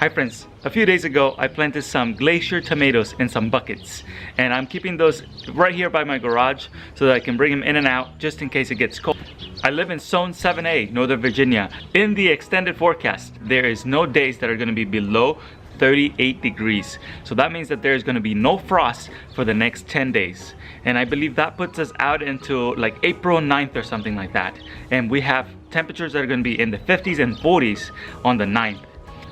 Hi friends, a few days ago I planted some Glacier tomatoes in some buckets, and I'm keeping those right here by my garage so that I can bring them in and out just in case it gets cold. I live in Zone 7A, Northern Virginia. In the extended forecast, there is no days that are going to be below 38 degrees. So that means that there's going to be no frost for the next 10 days. And I believe that puts us out into like April 9th or something like that. And we have temperatures that are going to be in the 50s and 40s on the 9th.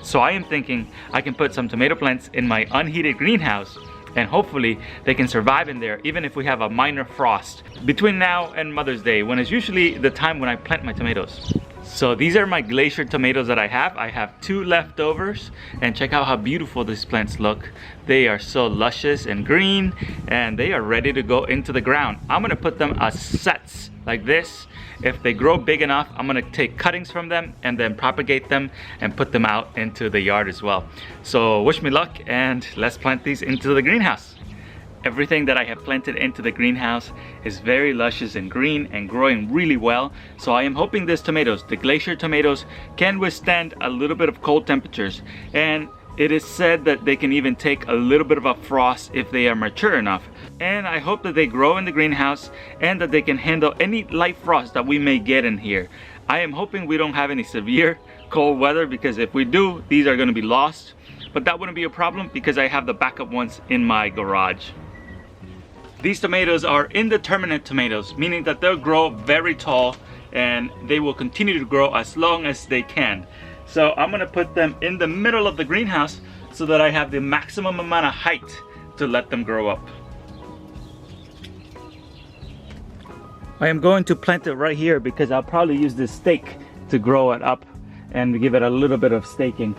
So I am thinking I can put some tomato plants in my unheated greenhouse and hopefully they can survive in there even if we have a minor frost between now and Mother's Day, when is usually the time when I plant my tomatoes. So these are my Glacier tomatoes that I have. I have 2 leftovers, and check out how beautiful these plants look. They are so luscious and green, and they are ready to go into the ground. I'm gonna put them as sets like this. If they grow big enough, I'm gonna take cuttings from them and then propagate them and put them out into the yard as well. So wish me luck, and let's plant these into the greenhouse. Everything that I have planted into the greenhouse is very luscious and green and growing really well. So I am hoping these tomatoes, the Glacier tomatoes, can withstand a little bit of cold temperatures. And it is said that they can even take a little bit of a frost if they are mature enough. And I hope that they grow in the greenhouse and that they can handle any light frost that we may get in here. I am hoping we don't have any severe cold weather, because if we do, these are going to be lost. But that wouldn't be a problem because I have the backup ones in my garage. These tomatoes are indeterminate tomatoes, meaning that they'll grow very tall and they will continue to grow as long as they can. So I'm gonna put them in the middle of the greenhouse so that I have the maximum amount of height to let them grow up. I am going to plant it right here because I'll probably use this stake to grow it up and give it a little bit of staking.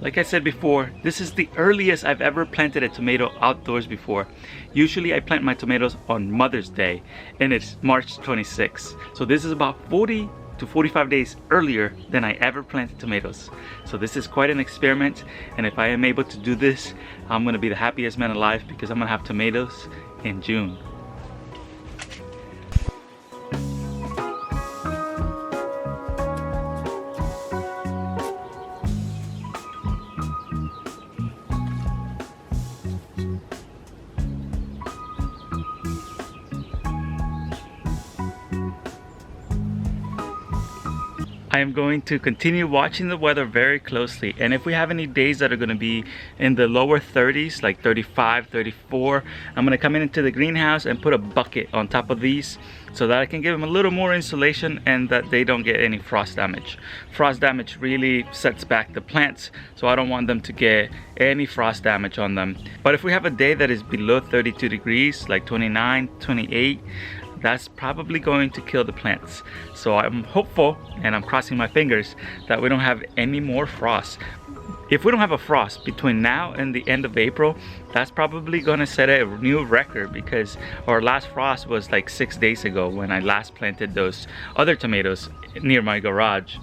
Like I said before, this is the earliest I've ever planted a tomato outdoors before. Usually I plant my tomatoes on Mother's Day, and it's March 26th. So this is about 40 to 45 days earlier than I ever planted tomatoes. So this is quite an experiment, and if I am able to do this, I'm gonna be the happiest man alive because I'm gonna have tomatoes in June. I am going to continue watching the weather very closely, and if we have any days that are going to be in the lower 30s, like 35, 34, I'm going to come into the greenhouse and put a bucket on top of these so that I can give them a little more insulation and that they don't get any frost damage. Frost damage really sets back the plants, so I don't want them to get any frost damage on them. But if we have a day that is below 32 degrees, like 29, 28, that's probably going to kill the plants. So I'm hopeful, and I'm crossing my fingers, that we don't have any more frost. If we don't have a frost between now and the end of April, that's probably gonna set a new record, because our last frost was like 6 days ago when I last planted those other tomatoes near my garage.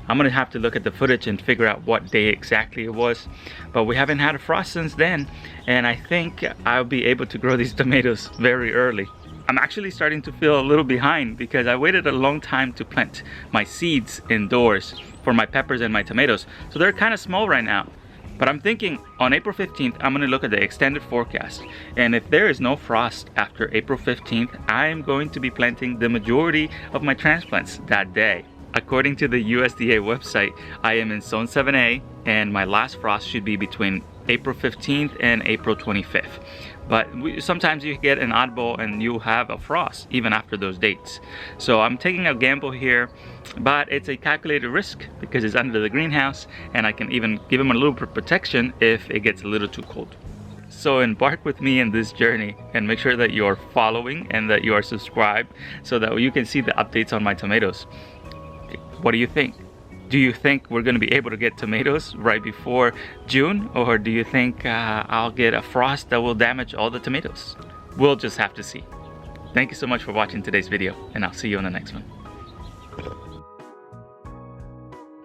I'm gonna have to look at the footage and figure out what day exactly it was, but we haven't had a frost since then, and I think I'll be able to grow these tomatoes very early. I'm actually starting to feel a little behind because I waited a long time to plant my seeds indoors for my peppers and my tomatoes. So they're kind of small right now. But I'm thinking on April 15th, I'm gonna look at the extended forecast. And if there is no frost after April 15th, I am going to be planting the majority of my transplants that day. According to the USDA website, I am in Zone 7A, and my last frost should be between April 15th and April 25th. But sometimes you get an oddball and you have a frost even after those dates. So I'm taking a gamble here, but it's a calculated risk because it's under the greenhouse, and I can even give them a little bit of protection if it gets a little too cold. So embark with me in this journey and make sure that you are following and that you are subscribed so that you can see the updates on my tomatoes. What do you think? Do you think we're going to be able to get tomatoes right before June, or do you think I'll get a frost that will damage all the tomatoes? We'll just have to see. Thank you so much for watching today's video, and I'll see you on the next one.